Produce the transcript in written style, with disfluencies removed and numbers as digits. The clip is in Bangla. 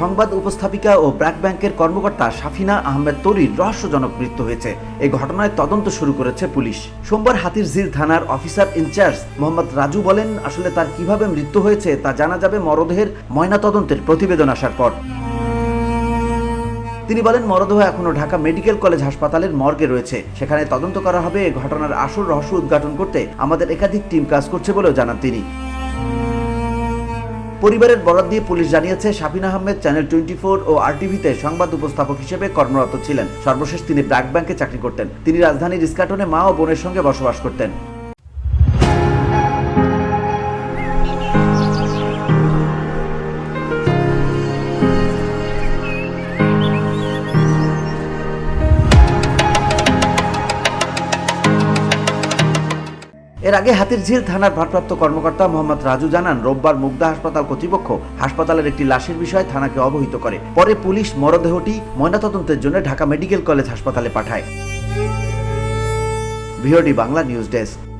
সংবাদ উপস্থাপিকা ও ব্র্যাক ব্যাংকের কর্মকর্তা সাফিনা আহমেদ তরির রহস্যজনক মৃত্যু হয়েছে। এই ঘটনায় তদন্ত শুরু করেছে পুলিশ। সোমবার হাতিরঝিল থানার অফিসার ইনচার্জ মোহাম্মদ রাজু বলেন, আসলে তার কিভাবে মৃত্যু হয়েছে তা জানা যাবে মরদেহের ময়নাতদন্তের প্রতিবেদন আসার পর। তিনি বলেন, মরদেহ এখনো ঢাকা মেডিকেল কলেজ হাসপাতালের মর্গে রয়েছে, সেখানে তদন্ত করা হবে। এই ঘটনার আসল রহস্য উদ্ঘাটন করতে আমাদের একাধিক টিম কাজ করছে বলেও জানান তিনি। পরিবারের বরাত দিয়ে পুলিশ জানিয়েছে, সাফিনা আহমেদ চ্যানেল 24 ও আরটিভিতে সংবাদ উপস্থাপক হিসেবে কর্মরত ছিলেন। সর্বশেষ তিনি ব্র্যাক ব্যাংকে চাকরি করতেন। তিনি রাজধানীর ইস্কাটনে মা ও বোনের সঙ্গে বসবাস করতেন। এর আগে হাতিরঝিল থানার ভারপ্রাপ্ত কর্মকর্তা মোহাম্মদ রাজু জানান, রোববার মুগদা হাসপাতাল কর্তৃপক্ষ হাসপাতালের একটি লাশের বিষয়ে থানাকে অবহিত করে। পরে পুলিশ মরদেহটি ময়নাতদন্তের জন্য ঢাকা মেডিকেল কলেজ হাসপাতালে পাঠায়। VOD Bangla news desk.